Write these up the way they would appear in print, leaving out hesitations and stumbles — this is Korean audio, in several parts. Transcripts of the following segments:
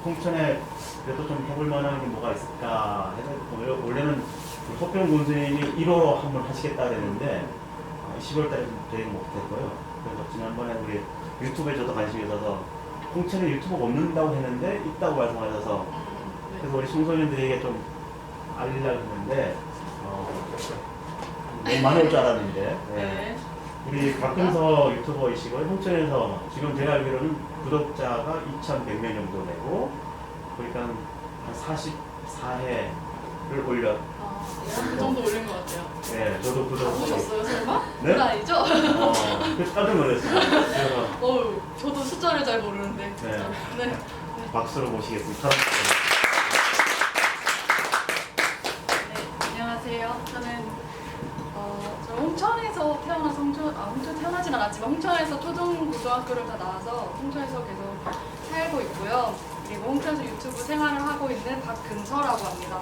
홍천에 그래도 좀 해볼 만한 게 뭐가 있을까 해서 원래는 서평 군수님이 1호 한번 하시겠다 그랬는데 10월 달에 좀 저희가 못했고요. 그래서 지난번에 우리 유튜브에 저도 관심이 있어서 홍천에 유튜브가 없는다고 했는데 있다고 말씀하셔서 그래서 우리 청소년들에게 좀 알리려고 했는데 너무 많이 올 줄 알았는데 네. 우리 박근서 유튜버이시고 홍천에서 지금 제가 알기로는 구독자가 2,100명 정도 되고 그러니까 한 44회를 올렸. 그 정도 올린 것 같아요. 네, 저도 다 구독. 보셨어요, 설마? 네? 그건 아니죠? 그래서 깜짝 놀랐어요. 그래서 저도 숫자를 잘 모르는데. 네. 네. 박수로 모시겠습니다. 네, 안녕하세요. 저는 홍천에서 태어나서 홍천 태어나진 않았지만 홍천에서 초등고등학교를 다 나와서 홍천에서 계속 살고 있고요. 그리고 홍천에서 유튜브 생활을 하고 있는 박근서라고 합니다.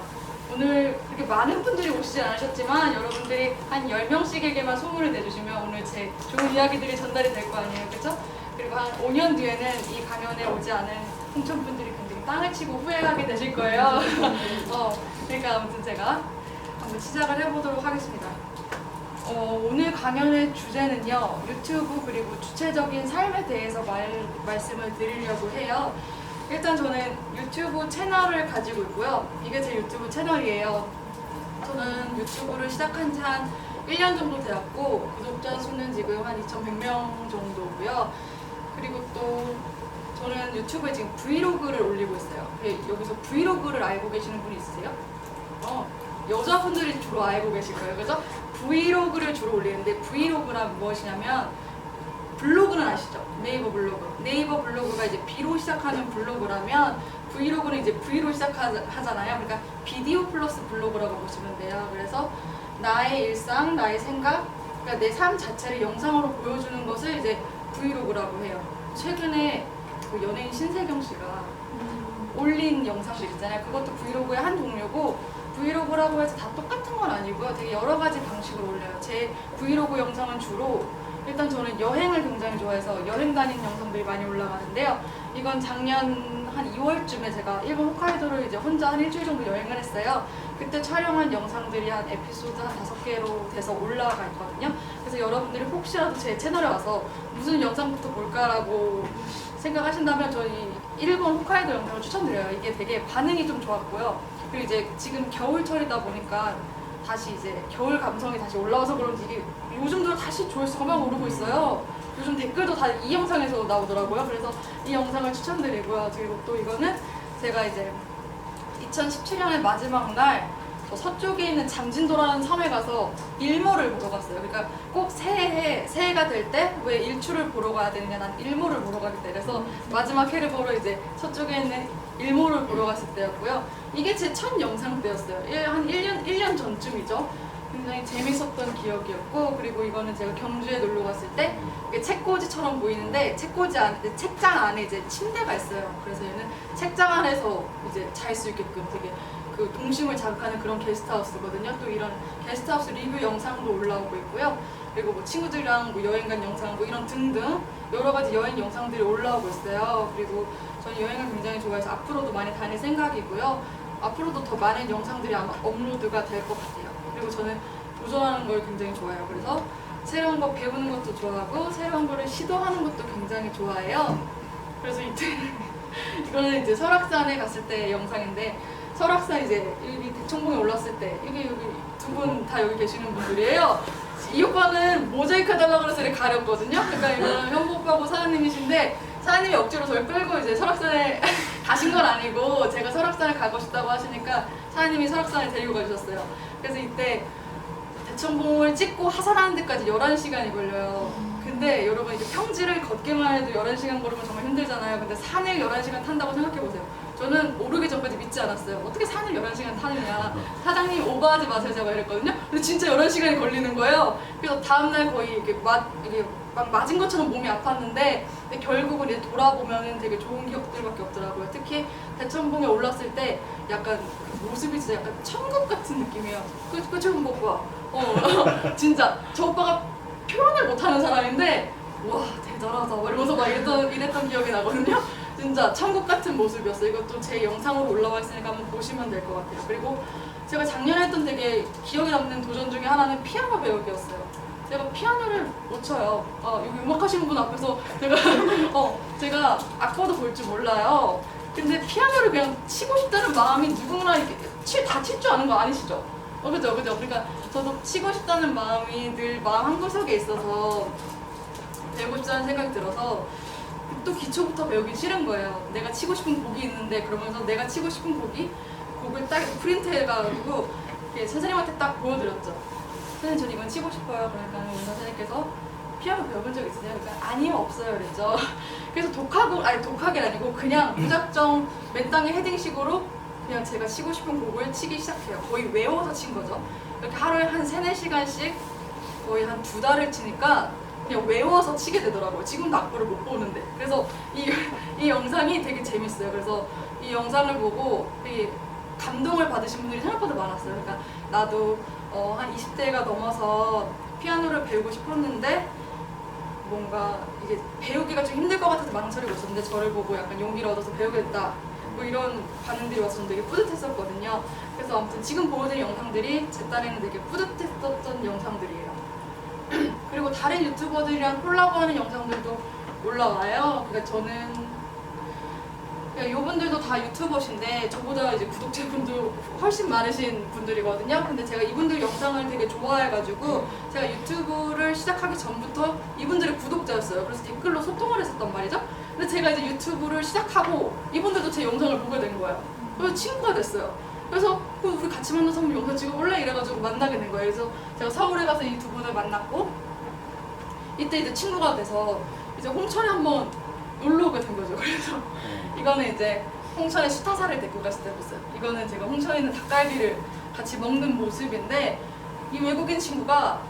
오늘 그렇게 많은 분들이 오시진 않으셨지만 여러분들이 한 10명씩에게만 소문을 내주시면 오늘 제 좋은 이야기들이 전달이 될 거 아니에요, 그렇죠? 그리고 한 5년 뒤에는 이 강연에 오지 않은 홍천 분들이 굉장히 땅을 치고 후회하게 되실 거예요. 그러니까 아무튼 제가 한번 시작을 해보도록 하겠습니다. 오늘 강연의 주제는요, 유튜브 그리고 주체적인 삶에 대해서 말씀을 드리려고 해요. 일단 저는 유튜브 채널을 가지고 있고요. 이게 제 유튜브 채널이에요. 저는 유튜브를 시작한 지 한 1년 정도 되었고 구독자 수는 지금 한 2,100명 정도고요. 그리고 또 저는 유튜브에 지금 브이로그를 올리고 있어요. 여기서 브이로그를 알고 계시는 분이 있으세요? 여자분들이 주로 알고 계실 거예요. 그래서 브이로그를 주로 올리는데 브이로그란 무엇이냐면 블로그는 아시죠? 네이버 블로그. 네이버 블로그가 이제 B로 시작하는 블로그라면 브이로그는 이제 V로 시작하잖아요. 그러니까 비디오 플러스 블로그라고 보시면 돼요. 그래서 나의 일상, 나의 생각, 그러니까 내 삶 자체를 영상으로 보여주는 것을 이제 브이로그라고 해요. 최근에 그 연예인 신세경 씨가 올린 영상들 있잖아요. 그것도 브이로그의 한 종류고 브이로그라고 해서 다 똑같은 건 아니고요. 되게 여러 가지 방식으로 올려요. 제 브이로그 영상은 주로 일단 저는 여행을 굉장히 좋아해서 여행 다니는 영상들이 많이 올라가는데요. 이건 작년 한 2월쯤에 제가 일본 홋카이도를 이제 혼자 한 일주일 정도 여행을 했어요. 그때 촬영한 영상들이 한 에피소드 한 5개로 돼서 올라가 있거든요. 그래서 여러분들이 혹시라도 제 채널에 와서 무슨 영상부터 볼까라고 생각하신다면 저희 일본 홋카이도 영상을 추천드려요. 이게 되게 반응이 좀 좋았고요. 그리고 이제 지금 겨울철이다 보니까 다시 이제 겨울 감성이 다시 올라와서 그런지 이게 요즘도 다시 조회수가 막 오르고 있어요. 요즘 댓글도 다 이 영상에서 나오더라고요. 그래서 이 영상을 추천드리고요. 그리고 또 이거는 제가 이제 2017년의 마지막 날 서쪽에 있는 잠진도라는 섬에 가서 일몰을 보러 갔어요. 그러니까 꼭 새해가 될 때 왜 일출을 보러 가야 되느냐, 난 일몰을 보러 가기 때문에 그래서 마지막 해를 보러 이제 서쪽에 있는 일몰을 보러 갔을 때였고요. 이게 제 첫 영상 때였어요. 한 1년 전쯤이죠. 굉장히 재밌었던 기억이었고, 그리고 이거는 제가 경주에 놀러 갔을 때 이게 책꽂이처럼 보이는데 책장 안에 이제 침대가 있어요. 그래서 얘는 책장 안에서 이제 잘 수 있게끔 되게 그 동심을 자극하는 그런 게스트하우스거든요. 또 이런 게스트하우스 리뷰 영상도 올라오고 있고요. 그리고 뭐 친구들이랑 뭐 여행 간 영상 뭐 이런 등등 여러 가지 여행 영상들이 올라오고 있어요. 그리고 저는 여행을 굉장히 좋아해서 앞으로도 많이 다닐 생각이고요. 앞으로도 더 많은 영상들이 아마 업로드가 될 것 같아요. 그리고 저는 도전하는 걸 굉장히 좋아해요. 그래서 새로운 거 배우는 것도 좋아하고 새로운 거를 시도하는 것도 굉장히 좋아해요. 그래서 이거는 이제 설악산에 갔을 때 영상인데 설악산 이제 여기 대청봉에 올랐을 때 여기 두 분 다 여기 계시는 분들이에요. 이 오빠는 모자이크 해달라고 그래서 이렇게 가렸거든요. 그러니까 이거는 현보 오빠고 사장님이신데 사장님이 억지로 저를 끌고 이제 설악산에 가신 건 아니고 제가 설악산에 가고 싶다고 하시니까 사장님이 설악산에 데리고 가주셨어요. 그래서 이때 대청봉을 찍고 하산하는 데까지 11시간이 걸려요. 근데 여러분 이제 평지를 걷기만 해도 11시간 걸으면 정말 힘들잖아요. 근데 산을 11시간 탄다고 생각해보세요. 저는 오르기 전까지 믿지 않았어요. 어떻게 산을 11시간 타느냐. 사장님 오버하지 마세요 제가 이랬거든요. 근데 진짜 11시간이 걸리는 거예요. 그래서 다음날 거의 이렇게 막 맞은 것처럼 몸이 아팠는데 근데 결국은 이제 돌아보면은 되게 좋은 기억들밖에 없더라고요. 특히 대청봉에 올랐을 때 약간 그 모습이 진짜 약간 천국 같은 느낌이에요. 그쵸 오빠? 진짜 저 오빠가 표현을 못하는 사람인데 와 대단하다 막 이러면서 막 이랬던 기억이 나거든요. 진짜 천국 같은 모습이었어요. 이것도 제 영상으로 올라와 있으니까 한번 보시면 될 것 같아요. 그리고 제가 작년에 했던 되게 기억에 남는 도전 중에 하나는 피아노 배우기였어요. 제가 피아노를 못 쳐요. 여기 음악하시는 분 앞에서 제가 악보도 볼 줄 몰라요. 근데 피아노를 그냥 치고 싶다는 마음이 누구나 이렇게 다 칠 줄 아는 거 아니시죠? 그죠. 그러니까 저도 치고 싶다는 마음이 늘 마음 한구석에 있어서 배우고 싶다는 생각이 들어서 또 기초부터 배우기 싫은 거예요. 내가 치고 싶은 곡이 있는데 그러면서 내가 치고 싶은 곡을 딱 프린트해가지고 선생님한테 딱 보여드렸죠. 선생님 저 이건 치고 싶어요. 그러니까 선생님께서 피아노 배워본 적 있으세요? 그러니까 아니요 없어요 그랬죠. 그래서 독하게 아니고 그냥 무작정 맨땅에 헤딩식으로 그냥 제가 치고 싶은 곡을 치기 시작해요. 거의 외워서 친 거죠. 이렇게 하루에 한 3-4시간씩 거의 한 2달을 치니까 그냥 외워서 치게 되더라고요. 지금도 악보를 못 보는데. 그래서 이 영상이 되게 재밌어요. 그래서 이 영상을 보고 되게 감동을 받으신 분들이 생각보다 많았어요. 그러니까 나도 한 20대가 넘어서 피아노를 배우고 싶었는데 뭔가 이게 배우기가 좀 힘들 것 같아서 망설이고 있었는데 저를 보고 약간 용기를 얻어서 배우겠다 뭐 이런 반응들이 왔었는데 되게 뿌듯했었거든요. 그래서 아무튼 지금 보여드린 영상들이 제 딴에는 되게 뿌듯했었던 영상들이에요. 그리고 다른 유튜버들이랑 콜라보하는 영상들도 올라와요. 그러니까 저는 이분들도 다 유튜버신데 저보다 이제 구독자분도 훨씬 많으신 분들이거든요. 근데 제가 이분들 영상을 되게 좋아해가지고 제가 유튜브를 시작하기 전부터 이분들의 구독자였어요. 그래서 댓글로 소통을 했었단 말이죠. 근데 제가 이제 유튜브를 시작하고 이분들도 제 영상을 보게 된 거예요. 그래서 친구가 됐어요. 그래서 우리 같이 만나서 한번 영상 찍어볼래? 이래가지고 만나게 된 거예요. 그래서 제가 서울에 가서 이 두 분을 만났고 이때 이제 친구가 돼서 이제 홍천에 한번 놀러 오게 된 거죠. 그래서 이거는 이제 홍천에 수타사를 데리고 갔을 때 봤어요. 이거는 제가 홍천에 있는 닭갈비를 같이 먹는 모습인데 이 외국인 친구가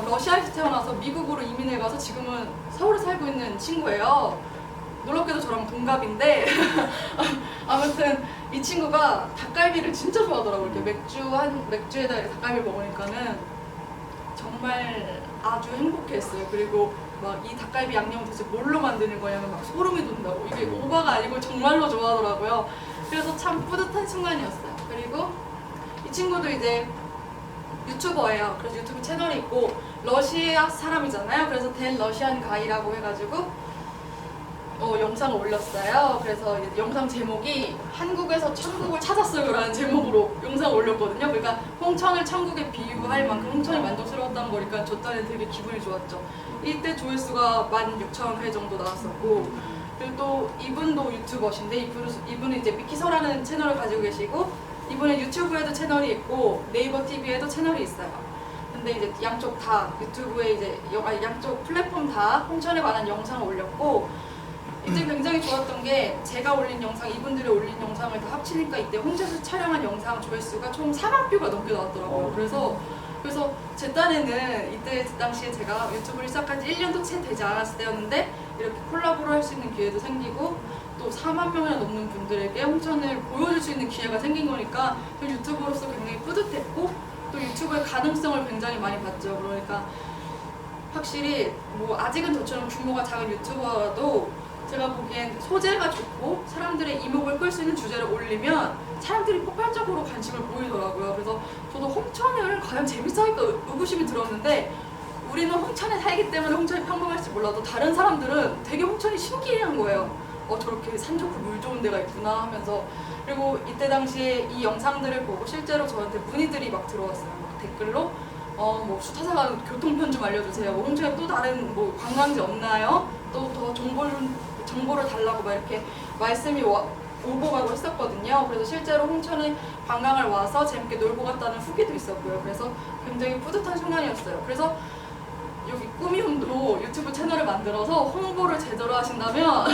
러시아에서 태어나서 미국으로 이민을 가서 지금은 서울에 살고 있는 친구예요. 놀랍게도 저랑 동갑인데 아무튼 이 친구가 닭갈비를 진짜 좋아하더라고요. 이렇게 맥주에다 이렇게 닭갈비 먹으니까는 정말 아주 행복했어요. 그리고 막 이 닭갈비 양념을 도대체 뭘로 만드는 거냐면 막 소름이 돋는다고. 이게 오바가 아니고 정말로 좋아하더라고요. 그래서 참 뿌듯한 순간이었어요. 그리고 이 친구도 이제 유튜버예요. 그래서 유튜브 채널이 있고 러시아 사람이잖아요. 그래서 댄 러시안 가이라고 해가지고 영상을 올렸어요. 그래서 영상 제목이 한국에서 천국을 찾았어요 라는 제목으로 영상을 올렸거든요. 그러니까 홍천을 천국에 비유할 만큼 홍천이 만족스러웠다는 거니까 저 딴에 되게 기분이 좋았죠. 이때 조회수가 16,000회 정도 나왔었고, 그리고 또 이분도 유튜버신데 이분은 이제 미키서라는 채널을 가지고 계시고 이분은 유튜브에도 채널이 있고 네이버 TV에도 채널이 있어요. 근데 이제 양쪽 다 유튜브에 이제 양쪽 플랫폼 다 홍천에 관한 영상을 올렸고, 이때 굉장히 좋았던 게 제가 올린 영상, 이분들이 올린 영상을 다 합치니까 이때 홍천에서 촬영한 영상 조회수가 총 4만 뷰가 넘게 나왔더라고요. 그래서 제 딴에는 이때 당시에 제가 유튜브를 시작한 지 1년도 채 되지 않았을 때였는데 이렇게 콜라보를 할 수 있는 기회도 생기고 또 4만 명이나 넘는 분들에게 홍천을 보여줄 수 있는 기회가 생긴 거니까 저 유튜버로서 굉장히 뿌듯했고 또 유튜브의 가능성을 굉장히 많이 봤죠. 그러니까 확실히 뭐 아직은 저처럼 규모가 작은 유튜버라도 제가 보기엔 소재가 좋고 사람들의 이목을 끌 수 있는 주제를 올리면 사람들이 폭발적으로 관심을 보이더라고요. 그래서 저도 홍천을 과연 재밌어 할까 의구심이 들었는데 우리는 홍천에 살기 때문에 홍천이 평범할지 몰라도 다른 사람들은 되게 홍천이 신기해한 거예요. 저렇게 산 좋고 물 좋은 데가 있구나 하면서. 그리고 이때 당시에 이 영상들을 보고 실제로 저한테 문의들이 막 들어왔어요. 막 댓글로 뭐 수타사가 교통편 좀 알려주세요. 뭐 홍천에 또 다른 뭐 관광지 없나요? 또 더 정보를 달라고 막 이렇게 말씀이 오고 가고 했었거든요. 그래서 실제로 홍천에 관광을 와서 재밌게 놀고 갔다는 후기도 있었고요. 그래서 굉장히 뿌듯한 순간이었어요. 그래서 여기 꾸미훈도 유튜브 채널을 만들어서 홍보를 제대로 하신다면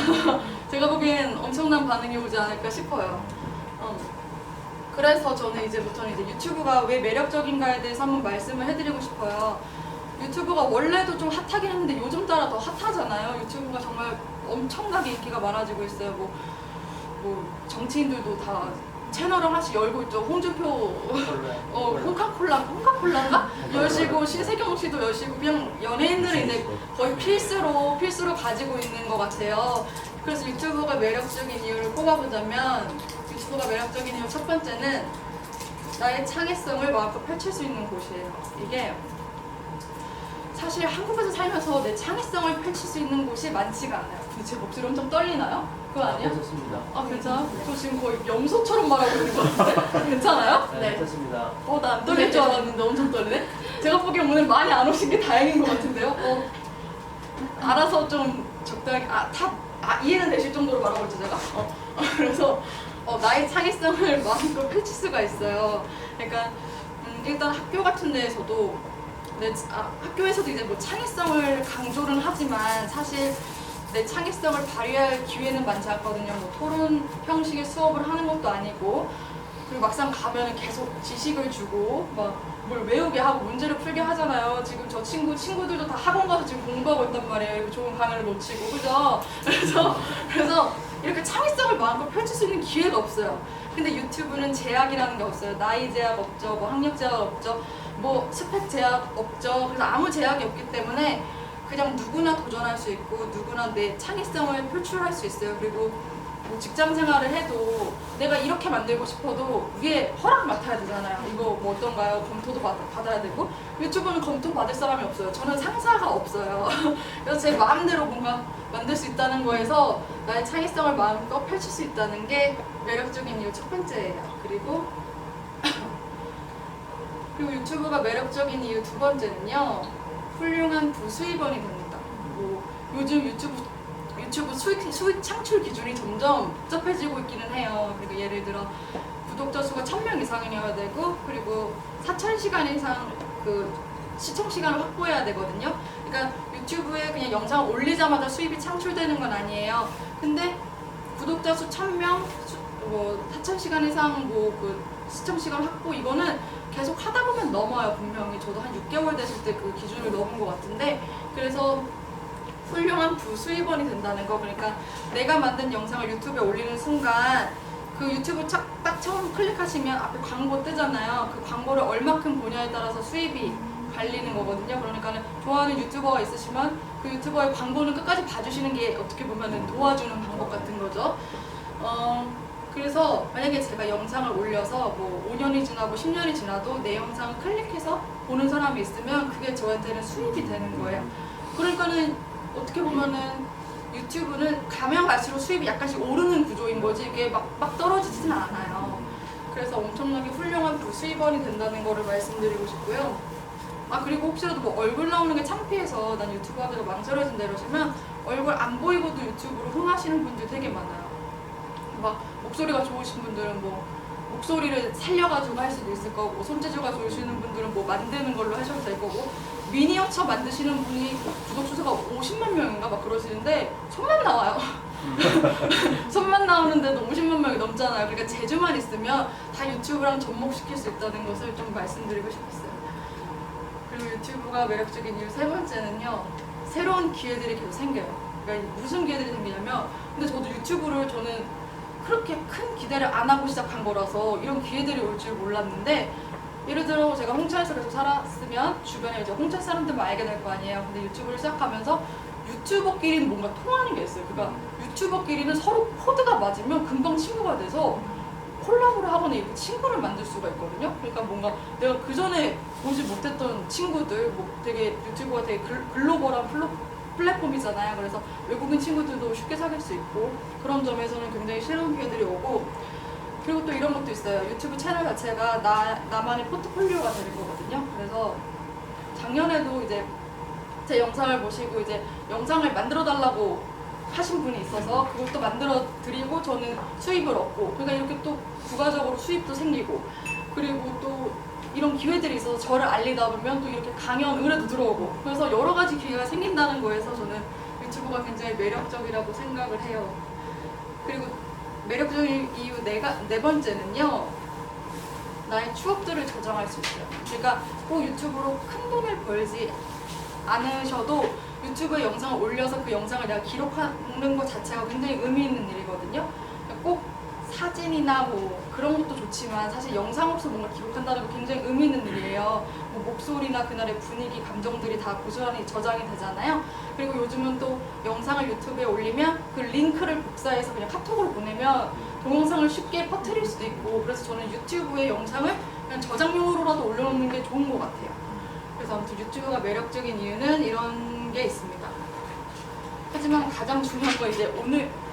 제가 보기엔 엄청난 반응이 오지 않을까 싶어요. 그래서 저는 이제부터는 이제 유튜브가 왜 매력적인가에 대해서 한번 말씀을 해드리고 싶어요. 유튜브가 원래도 좀 핫하긴 했는데 요즘 따라 더 핫하잖아요. 유튜브가 정말 엄청나게 인기가 많아지고 있어요. 뭐 정치인들도 다 채널을 하나씩 열고 있죠. 홍준표 콜라. 홍카콜라인가 여시고 신세경 씨도 여시고 그냥 연예인들은 이제 거의 필수로 가지고 있는 것 같아요. 그래서 유튜브가 매력적인 이유를 꼽아보자면 유튜브가 매력적인 이유 첫 번째는 나의 창의성을 마음껏 펼칠 수 있는 곳이에요. 이게 사실 한국에서 살면서 내 창의성을 펼칠 수 있는 곳이 많지가 않아요. 근데 제 목소리 엄청 떨리나요? 그거 아니에요? 괜찮습니다. 아 괜찮아? 저 지금 거의 염소처럼 말하고 있는 것 같은데 괜찮아요? 네, 괜찮습니다. 나 안 떨릴 줄 알았는데 엄청 떨리네? 제가 보기엔 오늘 많이 안 오신 게 다행인 것 같은데요? 알아서 좀 적당히 이해는 되실 정도로 말하고 있죠 제가? 그래서 나의 창의성을 마음껏 펼칠 수가 있어요. 그러니까 일단 학교 같은 데에서도 학교에서도 이제 뭐 창의성을 강조는 하지만 사실 내 창의성을 발휘할 기회는 많지 않거든요. 뭐 토론 형식의 수업을 하는 것도 아니고 그리고 막상 가면은 계속 지식을 주고 막 뭘 외우게 하고 문제를 풀게 하잖아요. 지금 저 친구들도 다 학원 가서 지금 공부하고 있단 말이에요. 이렇게 좋은 강의를 놓치고 그죠? 그래서 이렇게 창의성을 마음껏 펼칠 수 있는 기회가 없어요. 근데 유튜브는 제약이라는 게 없어요. 나이 제약 없죠. 뭐 학력 제약 없죠. 뭐 스펙 제약 없죠. 그래서 아무 제약이 없기 때문에 그냥 누구나 도전할 수 있고 누구나 내 창의성을 표출할 수 있어요. 그리고 뭐 직장 생활을 해도 내가 이렇게 만들고 싶어도 위에 허락 맡아야 되잖아요. 이거 뭐 어떤가요? 검토도 받아야 되고 유튜브는 검토 받을 사람이 없어요. 저는 상사가 없어요. 그래서 제 마음대로 뭔가 만들 수 있다는 거에서 나의 창의성을 마음껏 펼칠 수 있다는 게 매력적인 이유 첫 번째예요. 그리고 유튜브가 매력적인 이유 두 번째는요. 훌륭한 부수입원이 됩니다. 뭐 요즘 유튜브 수익 창출 기준이 점점 복잡해지고 있기는 해요. 그리고 예를 들어 구독자 수가 1000명 이상이어야 되고 그리고 4000시간 이상 그 시청 시간을 확보해야 되거든요. 그러니까 유튜브에 그냥 영상 올리자마자 수입이 창출되는 건 아니에요. 근데 구독자 수 1000명, 뭐 4000시간 이상 뭐 그 시청 시간 확보 이거는 계속 하다 보면 넘어요. 분명히 저도 한 6개월 됐을 때 그 기준을 넘은 것 같은데 그래서 훌륭한 부수입원이 된다는 거. 그러니까 내가 만든 영상을 유튜브에 올리는 순간 그 유튜브 딱 처음 클릭하시면 앞에 광고 뜨잖아요. 그 광고를 얼마큼 보냐에 따라서 수입이 갈리는 거거든요. 그러니까 좋아하는 유튜버가 있으시면 그 유튜버의 광고는 끝까지 봐주시는 게 어떻게 보면 도와주는 방법 같은 거죠. 그래서 만약에 제가 영상을 올려서 뭐 5년이 지나고 10년이 지나도 내 영상을 클릭해서 보는 사람이 있으면 그게 저한테는 수입이 되는 거예요. 그러니까는 어떻게 보면은 유튜브는 가면 갈수록 수입이 약간씩 오르는 구조인 거지 이게 막 떨어지지는 않아요. 그래서 엄청나게 훌륭한 부수입원이 된다는 거를 말씀드리고 싶고요. 그리고 혹시라도 뭐 얼굴 나오는 게 창피해서 난 유튜브 하기가 망설여진다 이러시면 얼굴 안 보이고도 유튜브로 흥하시는 분들이 되게 많아요. 막 목소리가 좋으신 분들은 뭐 목소리를 살려가지고 할 수도 있을 거고 손재주가 좋으시는 분들은 뭐 만드는 걸로 하셔도 될 거고 미니어처 만드시는 분이 구독 수가 50만 명인가 막 그러시는데 손만 나와요. 손만 나오는데도 50만 명이 넘잖아요. 그러니까 재주만 있으면 다 유튜브랑 접목시킬 수 있다는 것을 좀 말씀드리고 싶었어요. 그리고 유튜브가 매력적인 이유 세 번째는요. 새로운 기회들이 계속 생겨요. 그러니까 무슨 기회들이 생기냐면 근데 저도 유튜브를 저는 그렇게 큰 기대를 안 하고 시작한 거라서 이런 기회들이 올 줄 몰랐는데 예를 들어 제가 홍천에서 계속 살았으면 주변에 이제 홍천 사람들만 알게 될 거 아니에요. 근데 유튜브를 시작하면서 유튜버끼리는 뭔가 통하는 게 있어요. 그러니까 유튜버끼리는 서로 코드가 맞으면 금방 친구가 돼서 콜라보를 하거나 이렇게 친구를 만들 수가 있거든요. 그러니까 뭔가 내가 그 전에 보지 못했던 친구들, 뭐 되게 유튜브가 되게 글로벌한 플랫폼이잖아요. 그래서 외국인 친구들도 쉽게 사귈 수 있고 그런 점에서는 굉장히 새로운 기회들이 오고 그리고 또 이런 것도 있어요. 유튜브 채널 자체가 나만의 포트폴리오가 되는 거거든요. 그래서 작년에도 이제 제 영상을 보시고 이제 영상을 만들어 달라고 하신 분이 있어서 그걸 또 만들어 드리고 저는 수입을 얻고 그러니까 이렇게 또 부가적으로 수입도 생기고 그리고 또 이런 기회들이 있어서 저를 알리다 보면 또 이렇게 강연 의뢰도 들어오고 그래서 여러 가지 기회가 생긴다는 거에서 저는 유튜브가 굉장히 매력적이라고 생각을 해요. 그리고 매력적인 이유 네 번째는요. 나의 추억들을 저장할 수 있어요. 그러니까 꼭 유튜브로 큰 돈을 벌지 않으셔도 유튜브에 영상을 올려서 그 영상을 내가 기록하는 것 자체가 굉장히 의미 있는 일이거든요. 꼭 사진이나 뭐 그런 것도 좋지만 사실 영상으로서 뭔가 기록한다는 게 굉장히 의미 있는 일이에요. 뭐 목소리나 그날의 분위기, 감정들이 다 고스란히 저장이 되잖아요. 그리고 요즘은 또 영상을 유튜브에 올리면 그 링크를 복사해서 그냥 카톡으로 보내면 동영상을 쉽게 퍼뜨릴 수도 있고, 그래서 저는 유튜브에 영상을 그냥 저장용으로라도 올려놓는 게 좋은 것 같아요. 그래서 아무튼 유튜브가 매력적인 이유는 이런 게 있습니다. 하지만 가장 중요한 건 이제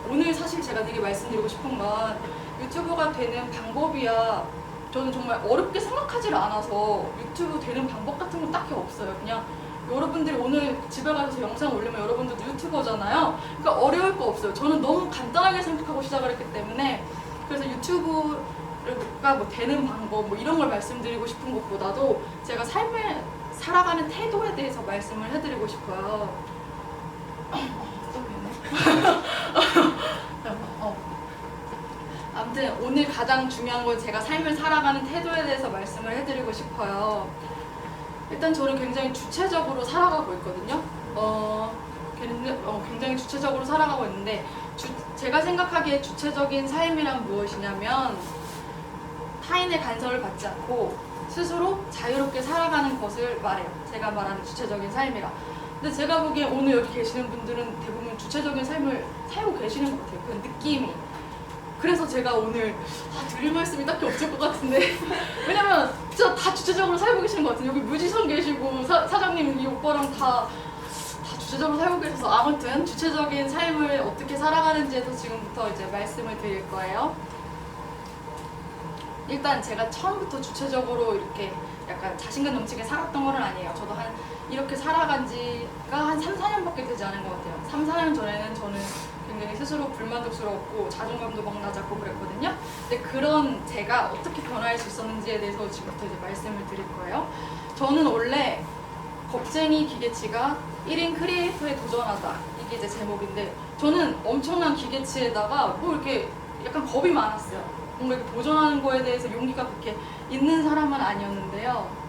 오늘 사실 제가 되게 말씀드리고 싶은 건 유튜버가 되는 방법이야. 저는 정말 어렵게 생각하지를 않아서 유튜브 되는 방법 같은 건 딱히 없어요. 그냥 여러분들이 오늘 집에 가서 영상 올리면 여러분들도 유튜버잖아요. 그러니까 어려울 거 없어요. 저는 너무 간단하게 생각하고 시작을 했기 때문에. 그래서 유튜브가 뭐 되는 방법 뭐 이런 걸 말씀드리고 싶은 것보다도 제가 삶을 살아가는 태도에 대해서 말씀을 해드리고 싶어요. 아무튼 오늘 가장 중요한 건 제가 삶을 살아가는 태도에 대해서 말씀을 해드리고 싶어요. 일단 저는 굉장히 주체적으로 살아가고 있거든요. 굉장히 주체적으로 살아가고 있는데 제가 생각하기에 주체적인 삶이란 무엇이냐면 타인의 간섭을 받지 않고 스스로 자유롭게 살아가는 것을 말해요. 제가 말하는 주체적인 삶이라. 근데 제가 보기에 오늘 여기 계시는 분들은 대부분 주체적인 삶을 살고 계시는 것 같아요. 그 느낌이. 그래서 제가 오늘 드릴 말씀이 딱히 없을 것 같은데 왜냐면 진짜 다 주체적으로 살고 계시는 것 같아요. 여기 뮤지션 계시고 사장님 이 오빠랑 다 주체적으로 살고 계셔서 아무튼 주체적인 삶을 어떻게 살아가는지에 대해서 지금부터 이제 말씀을 드릴 거예요. 일단 제가 처음부터 주체적으로 이렇게 약간 자신감 넘치게 살았던 건 아니에요. 저도 이렇게 살아간 지가 한 3, 4년밖에 되지 않은 것 같아요. 3, 4년 전에는 저는 굉장히 스스로 불만족스러웠고 자존감도 막 낮았고 그랬거든요. 근데 그런 제가 어떻게 변화할 수 있었는지에 대해서 지금부터 이제 말씀을 드릴 거예요. 저는 원래 겁쟁이 기계치가 1인 크리에이터에 도전하다, 이게 이제 제목인데 저는 엄청난 기계치에다가 뭐 이렇게 약간 겁이 많았어요. 뭔가 이렇게 도전하는 거에 대해서 용기가 그렇게 있는 사람은 아니었는데요.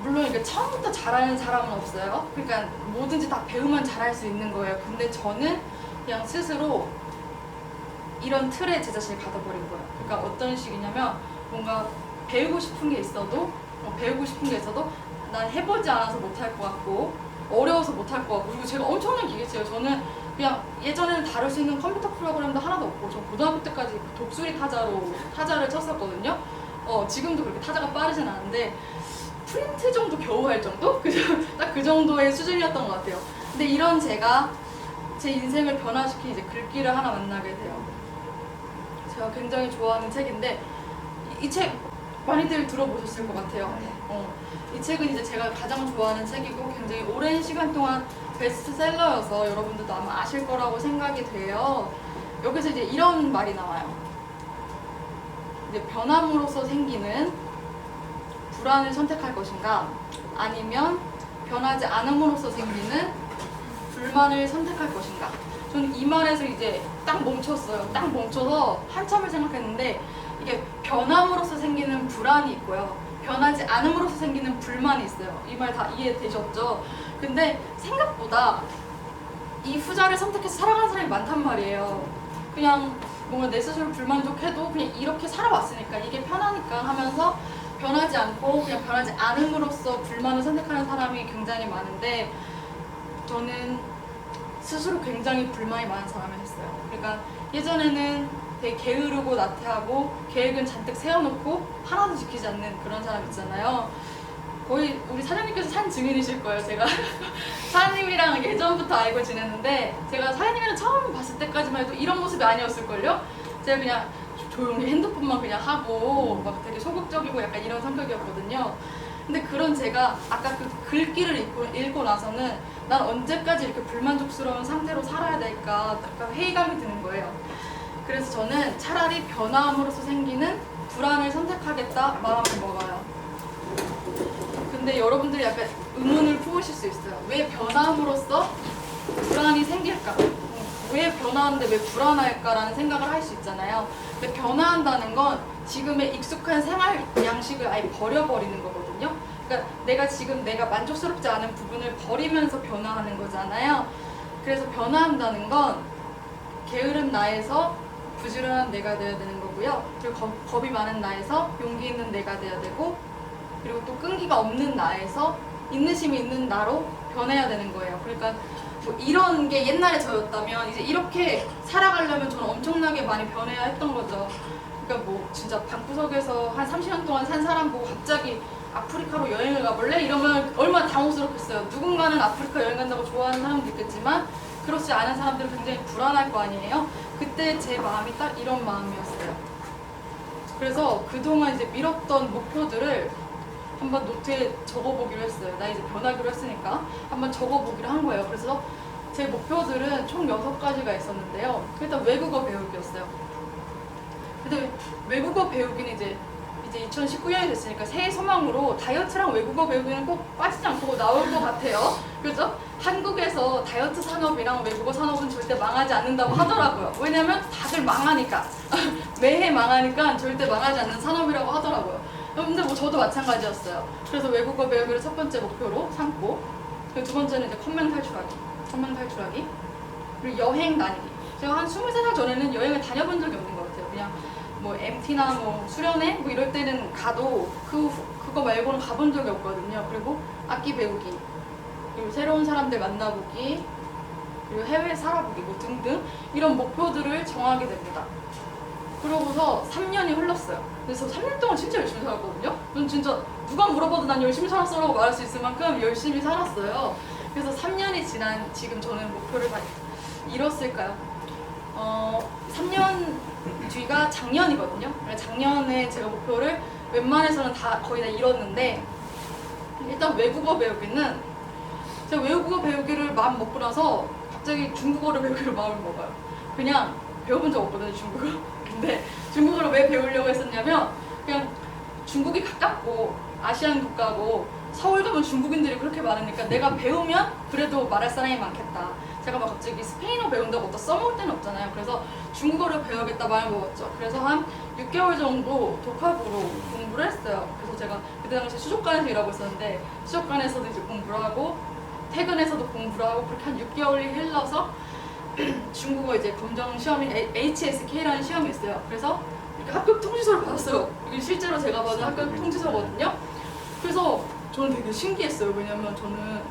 물론 이게 처음부터 잘하는 사람은 없어요. 그러니까 뭐든지 다 배우면 잘할 수 있는 거예요. 근데 저는 그냥 스스로 이런 틀에 제 자신을 가둬버린 거예요. 그러니까 어떤 식이냐면 뭔가 배우고 싶은 게 있어도 난 해보지 않아서 못할 것 같고 어려워서 못할 것 같고, 그리고 제가 엄청난 기계치예요. 저는 그냥 예전에는 다룰 수 있는 컴퓨터 프로그램도 하나도 없고 저 고등학교 때까지 독수리 타자를 쳤었거든요. 지금도 그렇게 타자가 빠르진 않은데 프린트 정도 겨우 할 정도? 딱 그 정도의 수준이었던 것 같아요. 근데 이런 제가 제 인생을 변화시킨 이제 글귀를 하나 만나게 돼요. 제가 굉장히 좋아하는 책인데 이 책 많이들 들어보셨을 것 같아요. 이 책은 이제 제가 가장 좋아하는 책이고 굉장히 오랜 시간 동안 베스트셀러여서 여러분들도 아마 아실 거라고 생각이 돼요. 여기서 이제 이런 말이 나와요. 이제 변함으로써 생기는 불안을 선택할 것인가, 아니면 변하지 않음으로써 생기는 불만을 선택할 것인가. 저는 이 말에서 이제 딱 멈췄어요. 딱 멈춰서 한참을 생각했는데 이게 변함으로써 생기는 불안이 있고요, 변하지 않음으로써 생기는 불만이 있어요. 이 말 다 이해되셨죠? 근데 생각보다 이 후자를 선택해서 살아가는 사람이 많단 말이에요. 그냥 뭔가 내 스스로 불만족해도 그냥 이렇게 살아왔으니까 이게 편하니까 하면서 변하지 않고 그냥 변하지 않음으로써 불만을 선택하는 사람이 굉장히 많은데 저는 스스로 굉장히 불만이 많은 사람이었어요. 그러니까 예전에는 되게 게으르고 나태하고 계획은 잔뜩 세워놓고 하나도 지키지 않는 그런 사람 있잖아요. 거의 우리 사장님께서 산 증인이실 거예요. 제가 사장님이랑 예전부터 알고 지냈는데 제가 사장님이랑 처음 봤을 때까지만 해도 이런 모습이 아니었을걸요? 제가 그냥 조용히 핸드폰만 그냥 하고 막 되게 소극적이고 약간 이런 성격이었거든요. 근데 그런 제가 아까 그 글귀를 읽고 나서는 난 언제까지 이렇게 불만족스러운 상태로 살아야 될까 약간 회의감이 드는 거예요. 그래서 저는 차라리 변함으로써 생기는 불안을 선택하겠다 마음을 먹어요. 근데 여러분들이 약간 의문을 품으실 수 있어요. 왜 변함으로써 불안이 생길까? 왜 변하는데 왜 불안할까라는 생각을 할 수 있잖아요. 근데 변화한다는 건 지금의 익숙한 생활 양식을 아예 버려버리는 거거든요. 그러니까 내가 만족스럽지 않은 부분을 버리면서 변화하는 거잖아요. 그래서 변화한다는 건 게으른 나에서 부지런한 내가 되어야 되는 거고요. 그리고 겁이 많은 나에서 용기 있는 내가 되어야 되고, 그리고 또 끈기가 없는 나에서 인내심이 있는 나로 변해야 되는 거예요. 그러니까 뭐 이런 게 옛날에 저였다면 이제 이렇게 살아가려면 저는 엄청나게 많이 변해야 했던 거죠. 그러니까 뭐 진짜 방구석에서 한 30년 동안 산 사람 보고 갑자기 아프리카로 여행을 가볼래? 이러면 얼마나 당혹스럽겠어요. 누군가는 아프리카 여행 간다고 좋아하는 사람도 있겠지만 그렇지 않은 사람들은 굉장히 불안할 거 아니에요. 그때 제 마음이 딱 이런 마음이었어요. 그래서 그동안 이제 미뤘던 목표들을 한번 노트에 적어보기로 했어요. 나 이제 변하기로 했으니까 한번 적어보기로 한 거예요. 그래서 제 목표들은 총 6가지가 있었는데요. 일단 외국어 배우기였어요. 근데 외국어 배우기는 이제 2019년이 됐으니까 새해 소망으로 다이어트랑 외국어 배우기는 꼭 빠지지 않고 나올 것 같아요. 그죠? 한국에서 다이어트 산업이랑 외국어 산업은 절대 망하지 않는다고 하더라고요. 왜냐면 다들 망하니까. 매해 망하니까 절대 망하지 않는 산업이라고 하더라고요. 근데 뭐 저도 마찬가지였어요. 그래서 외국어 배우기를 첫 번째 목표로 삼고, 그리고 두 번째는 이제 컴맹 탈출하기. 그리고 여행 다니기. 제가 한 23살 전에는 여행을 다녀본 적이 없는 것 같아요. 그냥 뭐 MT나 뭐 수련회 뭐 이럴 때는 가도 그거 말고는 가본 적이 없거든요. 그리고 악기 배우기, 그리고 새로운 사람들 만나보기, 그리고 해외 살아보기 뭐 등등 이런 목표들을 정하게 됩니다. 그러고서 3년이 흘렀어요. 그래서 3년 동안 진짜 열심히 살았거든요. 전 진짜 누가 물어봐도 난 열심히 살았어라고 말할 수 있을 만큼 열심히 살았어요. 그래서 3년이 지난 지금 저는 목표를 다 이뤘을까요? 3년 뒤가 작년이거든요. 작년에 제가 목표를 웬만해서는 다 거의 다 이뤘는데, 일단 외국어 배우기는 제가 외국어 배우기를 마음 먹고 나서 갑자기 중국어를 배우기로 마음을 먹어요. 그냥 배워본 적 없거든요, 중국어. 근데 중국어를 왜 배우려고 했었냐면 그냥 중국이 가깝고 아시안 국가고 서울 가면 중국인들이 그렇게 많으니까 내가 배우면 그래도 말할 사람이 많겠다. 제가 막 갑자기 스페인어 배운다고 또 써먹을 데는 없잖아요. 그래서 중국어를 배워야겠다 마음을 먹었죠. 그래서 한 6개월 정도 독학으로 공부를 했어요. 그래서 제가 그때 당시 수족관에서 일하고 있었는데 수족관에서도 이제 공부를 하고 퇴근해서도 공부를 하고 그렇게 한 6개월이 흘러서 중국어 이제 검정 시험인 HSK라는 시험이 있어요. 그래서 이렇게 합격 통지서를 받았어요. 이게 실제로 제가 받은 합격 통지서거든요. 그래서 저는 되게 신기했어요. 왜냐면 저는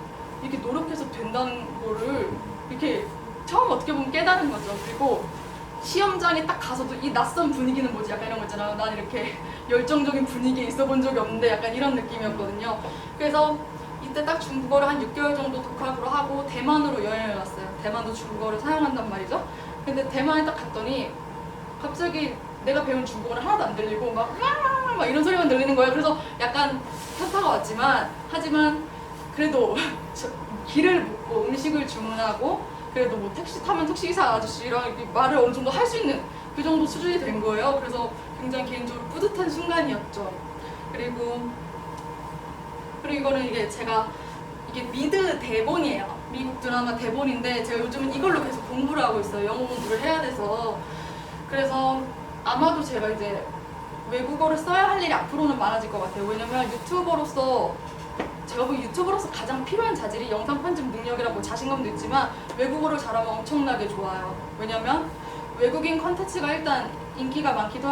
이렇게 노력해서 된다는 거를 이렇게 처음 어떻게 보면 깨달은 거죠. 그리고 시험장에 딱 가서도 이 낯선 분위기는 뭐지? 약간 이런 거 있잖아요. 난 이렇게 열정적인 분위기에 있어 본 적이 없는데 약간 이런 느낌이었거든요. 그래서 이때 딱 중국어를 한 6개월 정도 독학으로 하고 대만으로 여행을 갔어요. 대만도 중국어를 사용한단 말이죠. 근데 대만에 딱 갔더니 갑자기 내가 배운 중국어는 하나도 안 들리고 막 이런 소리만 들리는 거예요. 그래서 약간 현타가 왔지만 하지만 그래도 길을 묻고 음식을 주문하고 그래도 뭐 택시 타면 택시기사 아저씨랑 이렇게 말을 어느 정도 할 수 있는 그 정도 수준이 된 거예요. 그래서 굉장히 개인적으로 뿌듯한 순간이었죠. 그리고 이거는 이게 제가 이게 미드 대본이에요. 미국 드라마 대본인데 제가 요즘은 이걸로 계속 공부를 하고 있어요. 영어 공부를 해야 돼서. 그래서 아마도 제가 이제 외국어를 써야 할 일이 앞으로는 많아질 것 같아요. 왜냐면 제가 보기엔 유튜버로서 가장 필요한 자질이 영상 편집 능력이라고 자신감도 있지만 외국어를 잘하면 엄청나게 좋아요. 왜냐면 외국인 컨텐츠가 일단 인기가 많기도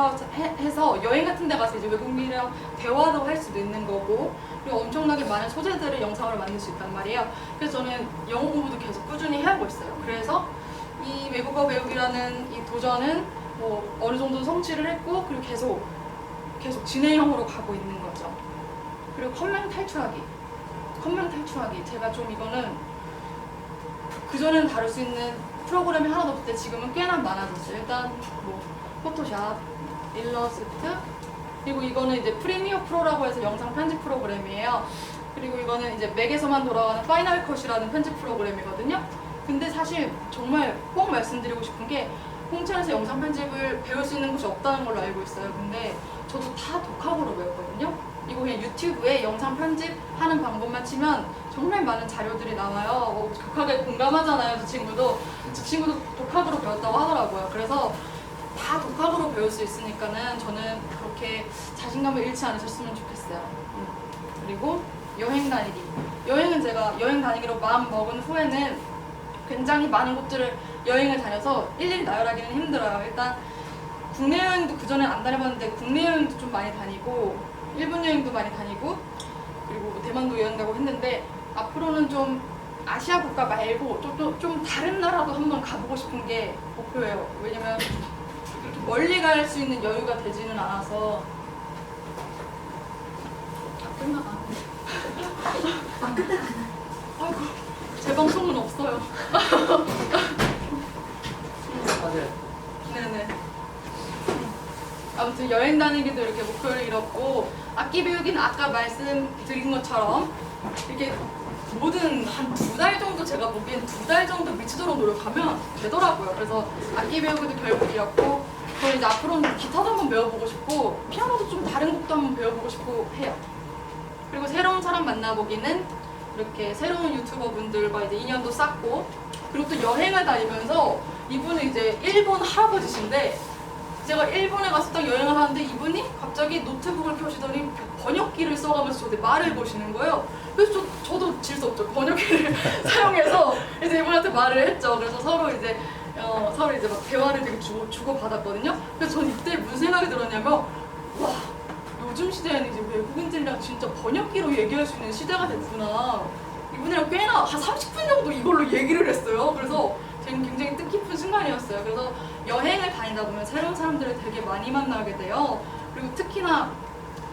해서 여행 같은 데 가서 이제 외국인이랑 대화도 할 수도 있는 거고, 그리고 엄청나게 많은 소재들을 영상으로 만들 수 있단 말이에요. 그래서 저는 영어 공부도 계속 꾸준히 해오고 있어요. 그래서 이 외국어 배우기라는 이 도전은 뭐 어느 정도 성취를 했고, 그리고 계속 진행형으로 가고 있는 거죠. 그리고 컴맹 탈출하기. 제가 좀 이거는 그전에는 다룰 수 있는 프로그램이 하나도 없을 때 지금은 꽤나 많아졌어요. 일단 뭐 포토샵, 일러스트, 그리고 이거는 이제 프리미어 프로라고 해서 영상 편집 프로그램이에요. 그리고 이거는 이제 맥에서만 돌아가는 파이널 컷이라는 편집 프로그램이거든요. 근데 사실 정말 꼭 말씀드리고 싶은 게 홍천에서 영상 편집을 배울 수 있는 곳이 없다는 걸로 알고 있어요. 근데 저도 다 독학으로 배웠거든요. 이거 그냥 유튜브에 영상 편집하는 방법만 치면 정말 많은 자료들이 나와요. 독학에 공감하잖아요. 저 친구도 독학으로 배웠다고 하더라고요. 그래서 다 독학으로 배울 수 있으니까는 저는 그렇게 자신감을 잃지 않으셨으면 좋겠어요. 그리고 여행 다니기. 여행은 제가 여행 다니기로 마음 먹은 후에는 굉장히 많은 곳들을 여행을 다녀서 일일이 나열하기는 힘들어요. 일단 국내 여행도 그전엔 안 다녀봤는데 국내 여행도 좀 많이 다니고 일본 여행도 많이 다니고 그리고 뭐 대만도 여행 가고 했는데 앞으로는 좀 아시아 국가 말고 좀 다른 나라도 한번 가보고 싶은 게 목표예요. 왜냐면 이렇게 멀리 갈 수 있는 여유가 되지는 않아서. 끝나가. 아이고, 제 방송은 없어요. 맞아요. 네네. 아무튼 여행 다니기도 이렇게 목표를 이뤘고, 악기 배우기는 아까 말씀드린 것처럼 이렇게 모든 한 2달 정도, 제가 보기엔 2달 정도 미치도록 노력하면 되더라고요. 그래서 악기 배우기도 결국 이뤘고, 저는 이제 앞으로는 기타도 한번 배워보고 싶고 피아노도 좀 다른 곡도 한번 배워보고 싶고 해요. 그리고 새로운 사람 만나보기는 이렇게 새로운 유튜버분들과 이제 인연도 쌓고, 그리고 또 여행을 다니면서 이분은 이제 일본 할아버지신데, 제가 일본에 가서 딱 여행을 하는데 이분이 갑자기 노트북을 켜시더니 번역기를 써가면서 저한테 말을 거시는 거예요. 그래서 저도 질 수 없죠. 번역기를 사용해서 이제 이분한테 말을 했죠. 그래서 서로 이제 막 대화를 되게 주고 받았거든요. 그래서 저는 이때 무슨 생각이 들었냐면, 와, 요즘 시대에는 이제 외국인들이랑 진짜 번역기로 얘기할 수 있는 시대가 됐구나. 이분이랑 꽤나 한 30분 정도 이걸로 얘기를 했어요. 그래서 저는 굉장히 뜻깊은 순간이었어요. 그래서 여행을 다니다 보면 새로운 사람들을 되게 많이 만나게 돼요. 그리고 특히나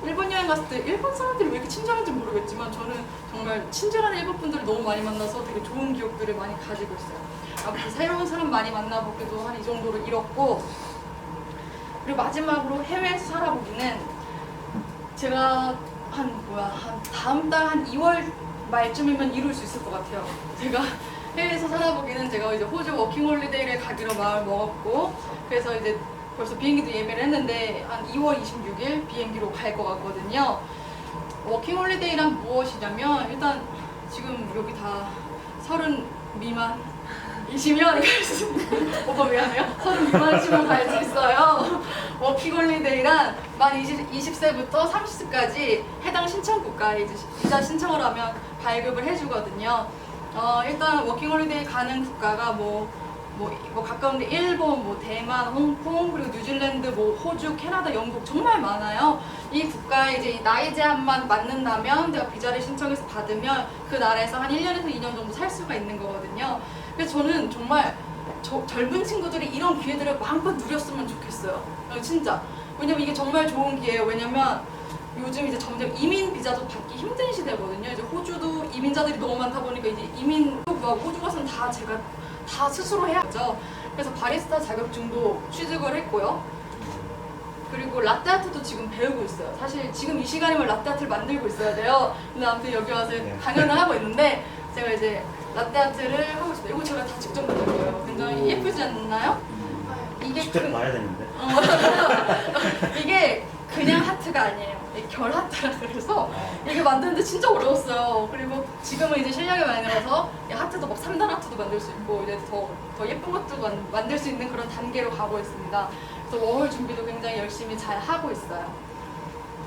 일본 여행 갔을 때 일본 사람들이 왜 이렇게 친절한지 모르겠지만 저는 정말 친절한 일본 분들을 너무 많이 만나서 되게 좋은 기억들을 많이 가지고 있어요. 아무튼 새로운 사람 많이 만나보기도 한 이 정도로 이뤘고, 그리고 마지막으로 해외에서 살아보기는 제가 한 다음 달 한 2월 말쯤이면 이룰 수 있을 것 같아요. 제가 해외에서 살아보기는 제가 이제 호주 워킹홀리데이를 가기로 마음을 먹었고, 그래서 이제 벌써 비행기도 예매를 했는데 한 2월 26일 비행기로 갈 것 같거든요. 워킹홀리데이란 무엇이냐면, 일단 지금 여기 다 30 미만 이시면 오빠 미안해요? 30 미만이시면 갈 수 있어요. 워킹홀리데이란 만 20세부터 30세까지 해당 신청국가에 이제 비자 신청을 하면 발급을 해주거든요. 일단 워킹홀리데이 가는 국가가 뭐 가까운데 일본, 뭐 대만, 홍콩, 그리고 뉴질랜드, 뭐 호주, 캐나다, 영국 정말 많아요. 이 국가에 이제 나이 제한만 맞는다면 내가 비자를 신청해서 받으면 그 나라에서 한 1년에서 2년 정도 살 수가 있는 거거든요. 그래서 저는 정말 젊은 친구들이 이런 기회들을 마음껏 누렸으면 좋겠어요. 진짜. 왜냐면 이게 정말 좋은 기회예요. 왜냐면 요즘 이제 점점 이민 비자도 받기 힘든 시대거든요. 이제 호주도 이민자들이 너무 많다 보니까 이제 이민 호주 가서는 다 제가 다 스스로 해야죠. 그래서 바리스타 자격증도 취득을 했고요. 그리고 라떼아트도 지금 배우고 있어요. 사실 지금 이 시간이면 라떼아트를 만들고 있어야 돼요. 근데 아무튼 여기 와서 강연을 하고 있는데 제가 이제 라떼아트를 하고 있어요. 이거 제가 다 직접 만든 거예요. 굉장히 예쁘지 않나요? 이게 직접 봐야 되는데. 이게 그냥 하트가 아니에요. 결 하트라 그래서 이게 만드는데 진짜 어려웠어요. 그리고 지금은 이제 실력이 많이 늘어서 하트도 막 3단 하트도 만들 수 있고 이제 더 예쁜 것도 만들 수 있는 그런 단계로 가고 있습니다. 그래서 워홀 준비도 굉장히 열심히 잘 하고 있어요.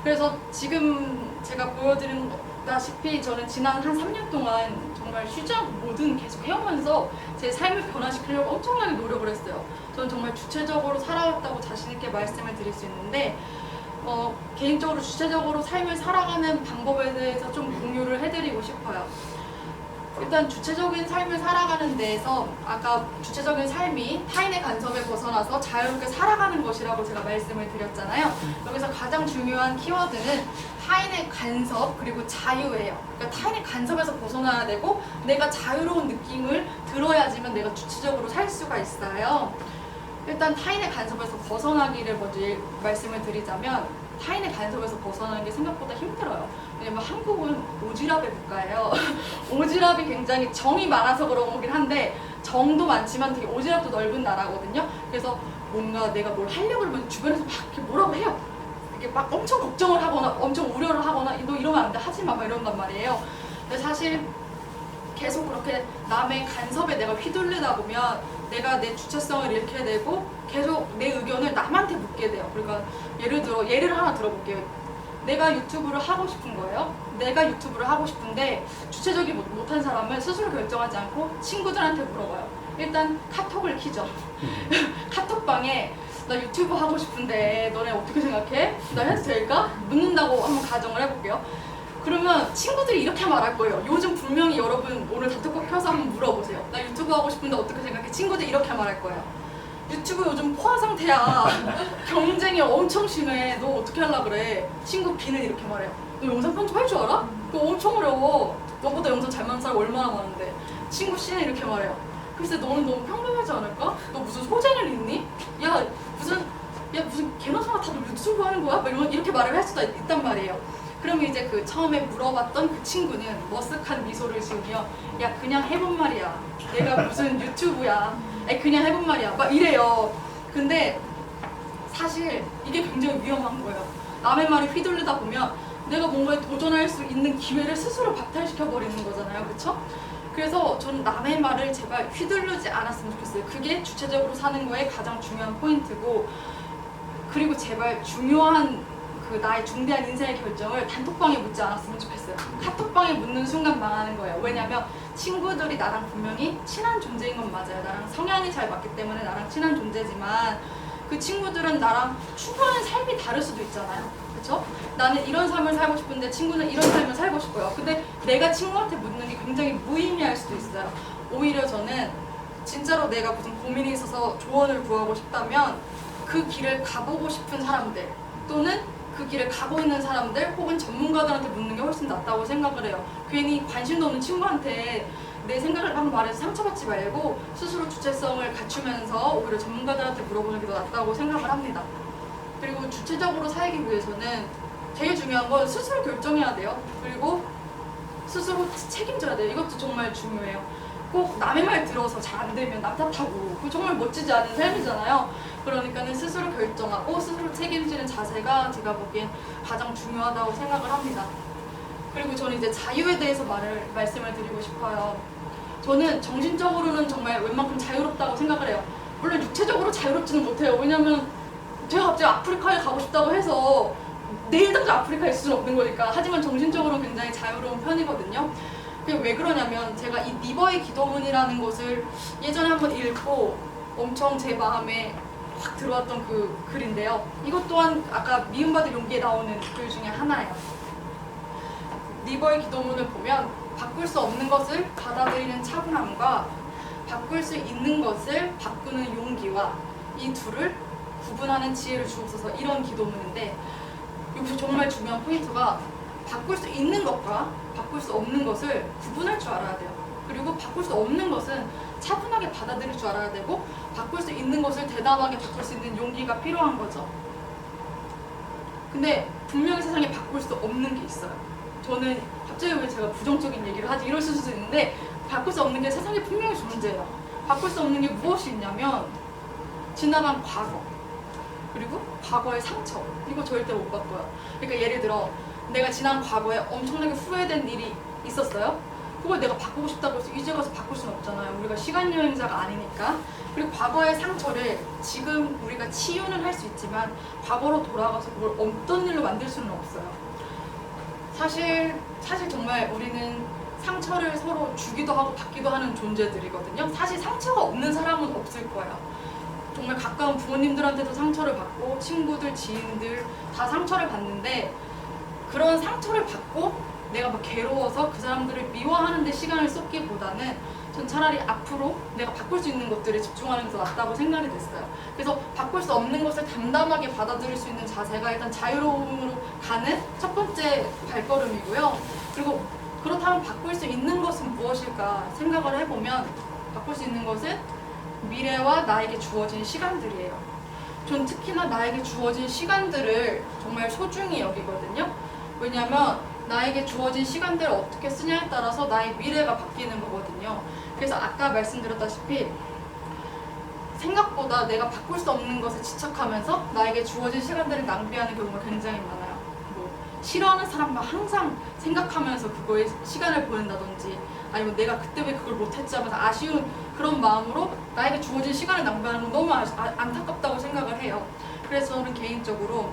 그래서 지금 제가 보여드린다시피 저는 지난 한 3년 동안 정말 쉬지 않고 뭐든 계속 해오면서 제 삶을 변화시키려고 엄청나게 노력을 했어요. 저는 정말 주체적으로 살아왔다고 자신 있게 말씀을 드릴 수 있는데, 개인적으로 주체적으로 삶을 살아가는 방법에 대해서 좀 공유를 해드리고 싶어요. 일단 주체적인 삶을 살아가는 데에서 아까 주체적인 삶이 타인의 간섭에 벗어나서 자유롭게 살아가는 것이라고 제가 말씀을 드렸잖아요. 여기서 가장 중요한 키워드는 타인의 간섭 그리고 자유예요. 그러니까 타인의 간섭에서 벗어나야 되고 내가 자유로운 느낌을 들어야지만 내가 주체적으로 살 수가 있어요. 일단 타인의 간섭에서 벗어나기를 먼저 말씀을 드리자면, 타인의 간섭에서 벗어나는 게 생각보다 힘들어요. 왜냐면 한국은 오지랖의 국가예요. 오지랖이 굉장히 정이 많아서 그런 거긴 한데 정도 많지만 되게 오지랖도 넓은 나라거든요. 그래서 뭔가 내가 뭘 하려고 그러면 주변에서 막 이렇게 뭐라고 해요. 이렇게 막 엄청 걱정을 하거나 엄청 우려를 하거나 너 이러면 안 돼, 하지 마, 막 이런단 말이에요. 근데 사실 계속 그렇게 남의 간섭에 내가 휘둘리다 보면 내가 내 주체성을 잃게 되고 계속 내 의견을 남한테 묻게 돼요. 그러니까 예를 하나 들어볼게요. 내가 유튜브를 하고 싶은 거예요. 내가 유튜브를 하고 싶은데 주체적이 못한 사람은 스스로 결정하지 않고 친구들한테 물어봐요. 일단 카톡을 키죠. 카톡방에 나 유튜브 하고 싶은데 너네 어떻게 생각해? 나 해도 될까? 묻는다고 한번 가정을 해볼게요. 그러면 친구들이 이렇게 말할 거예요. 요즘 분명히 여러분 오늘 다트콕 켜서 한번 물어보세요. 나 유튜브 하고 싶은데 어떻게 생각해? 친구들이 이렇게 말할 거예요. 유튜브 요즘 포화 상태야. 경쟁이 엄청 심해. 너 어떻게 하려고 그래? 친구 B는 이렇게 말해요. 너 영상 편집할 줄 알아? 그거 엄청 어려워. 너보다 영상 잘 만든 사람 얼마나 많은데. 친구 C는 이렇게 말해요. 글쎄 너는 너무 평범하지 않을까? 너 무슨 소재는 있니? 야 무슨 개나 소나 다들 유튜브 하는 거야? 막 이렇게 말을 할 수도 있단 말이에요. 그러면 이제 그 처음에 물어봤던 그 친구는 머쓱한 미소를 지으며 야 그냥 해본 말이야. 내가 무슨 유튜브야. 아니 그냥 해본 말이야. 막 이래요. 근데 사실 이게 굉장히 위험한 거예요. 남의 말에 휘둘리다 보면 내가 뭔가에 도전할 수 있는 기회를 스스로 박탈시켜 버리는 거잖아요. 그쵸? 그래서 저는 남의 말을 제발 휘둘르지 않았으면 좋겠어요. 그게 주체적으로 사는 거에 가장 중요한 포인트고, 그리고 제발 중요한 그 나의 중대한 인생의 결정을 단톡방에 묻지 않았으면 좋겠어요. 카톡방에 묻는 순간 망하는 거예요. 왜냐면 친구들이 나랑 분명히 친한 존재인 건 맞아요. 나랑 성향이 잘 맞기 때문에 나랑 친한 존재지만 그 친구들은 나랑 추구하는 삶이 다를 수도 있잖아요. 그쵸? 나는 이런 삶을 살고 싶은데 친구는 이런 삶을 살고 싶어요. 근데 내가 친구한테 묻는 게 굉장히 무의미할 수도 있어요. 오히려 저는 진짜로 내가 무슨 고민이 있어서 조언을 구하고 싶다면 그 길을 가보고 싶은 사람들 또는 그 길을 가고 있는 사람들 혹은 전문가들한테 묻는 게 훨씬 낫다고 생각을 해요. 괜히 관심도 없는 친구한테 내 생각을 막 말해서 상처받지 말고 스스로 주체성을 갖추면서 오히려 전문가들한테 물어보는 게 더 낫다고 생각을 합니다. 그리고 주체적으로 살기 위해서는 제일 중요한 건 스스로 결정해야 돼요. 그리고 스스로 책임져야 돼요. 이것도 정말 중요해요. 꼭 남의 말 들어서 잘 안 되면 남 탓하고 그거 정말 멋지지 않은 삶이잖아요. 그러니까는 스스로 결정하고 스스로 책임지는 자세가 제가 보기엔 가장 중요하다고 생각을 합니다. 그리고 저는 이제 자유에 대해서 말씀을 드리고 싶어요. 저는 정신적으로는 정말 웬만큼 자유롭다고 생각을 해요. 물론 육체적으로 자유롭지는 못해요. 왜냐면 제가 갑자기 아프리카에 가고 싶다고 해서 내일 당장 아프리카에 있을 수는 없는 거니까. 하지만 정신적으로는 굉장히 자유로운 편이거든요. 그게 왜 그러냐면 제가 이 니버의 기도문이라는 것을 예전에 한번 읽고 엄청 제 마음에 확 들어왔던 그 글인데요. 이것 또한 아까 미움받을 용기에 나오는 글 중에 하나예요. 니버의 기도문을 보면 바꿀 수 없는 것을 받아들이는 차분함과 바꿀 수 있는 것을 바꾸는 용기와 이 둘을 구분하는 지혜를 주옵소서, 이런 기도문인데 여기서 정말 중요한 포인트가 바꿀 수 있는 것과 바꿀 수 없는 것을 구분할 줄 알아야 돼요. 그리고 바꿀 수 없는 것은 차분하게 받아들일 줄 알아야 되고 바꿀 수 있는 것을 대담하게 바꿀 수 있는 용기가 필요한 거죠. 근데 분명히 세상에 바꿀 수 없는 게 있어요. 저는 갑자기 왜 제가 부정적인 얘기를 하지 이럴 수도 있는데 바꿀 수 없는 게 세상에 분명히 존재해요. 바꿀 수 없는 게 무엇이 있냐면 지나간 과거 그리고 과거의 상처, 이거 절대 못 바꿔요. 그러니까 예를 들어 내가 지난 과거에 엄청나게 후회된 일이 있었어요. 그걸 내가 바꾸고 싶다고 해서 이제 가서 바꿀 수는 없잖아요. 우리가 시간 여행자가 아니니까. 그리고 과거의 상처를 지금 우리가 치유는 할 수 있지만 과거로 돌아가서 그걸 없던 일로 만들 수는 없어요. 사실 정말 우리는 상처를 서로 주기도 하고 받기도 하는 존재들이거든요. 사실 상처가 없는 사람은 없을 거예요. 정말 가까운 부모님들한테도 상처를 받고 친구들, 지인들 다 상처를 받는데 그런 상처를 받고 내가 막 괴로워서 그 사람들을 미워하는 데 시간을 쏟기보다는 전 차라리 앞으로 내가 바꿀 수 있는 것들에 집중하는 게 더 낫다고 생각이 됐어요. 그래서 바꿀 수 없는 것을 담담하게 받아들일 수 있는 자세가 일단 자유로움으로 가는 첫 번째 발걸음이고요. 그리고 그렇다면 바꿀 수 있는 것은 무엇일까 생각을 해보면 바꿀 수 있는 것은 미래와 나에게 주어진 시간들이에요. 전 특히나 나에게 주어진 시간들을 정말 소중히 여기거든요. 왜냐면 나에게 주어진 시간들을 어떻게 쓰냐에 따라서 나의 미래가 바뀌는 거거든요. 그래서 아까 말씀드렸다시피 생각보다 내가 바꿀 수 없는 것에 집착하면서 나에게 주어진 시간들을 낭비하는 경우가 굉장히 많아요. 뭐 싫어하는 사람만 항상 생각하면서 그거에 시간을 보낸다든지 아니면 내가 그때 왜 그걸 못했지 하면서 아쉬운 그런 마음으로 나에게 주어진 시간을 낭비하는 건 너무 안타깝다고 생각을 해요. 그래서 저는 개인적으로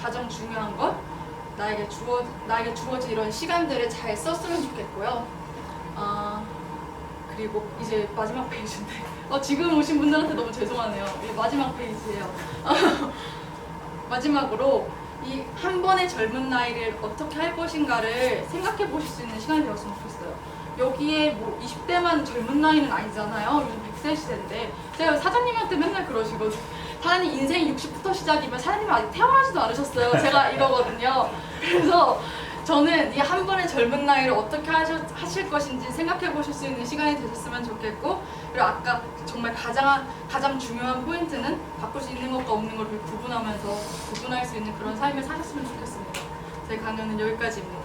가장 중요한 건 나에게 주어진 이런 시간들을 잘 썼으면 좋겠고요. 그리고 이제 마지막 페이지인데 지금 오신 분들한테 너무 죄송하네요. 이게 마지막 페이지예요. 마지막으로 이 한 번의 젊은 나이를 어떻게 할 것인가를 생각해 보실 수 있는 시간이 되었으면 좋겠어요. 여기에 뭐 20대만 젊은 나이는 아니잖아요. 요즘 100세 시대인데 제가 사장님한테 맨날 그러시거든요. 사장님 인생이 60부터 시작이면 사장님 아직 태어나지도 않으셨어요. 제가 이러거든요. 그래서 저는 이 한 번의 젊은 나이를 어떻게 하실 것인지 생각해 보실 수 있는 시간이 되셨으면 좋겠고, 그리고 아까 정말 가장 중요한 포인트는 바꿀 수 있는 것과 없는 것을 구분하면서 구분할 수 있는 그런 삶을 사셨으면 좋겠습니다. 제 강연은 여기까지입니다.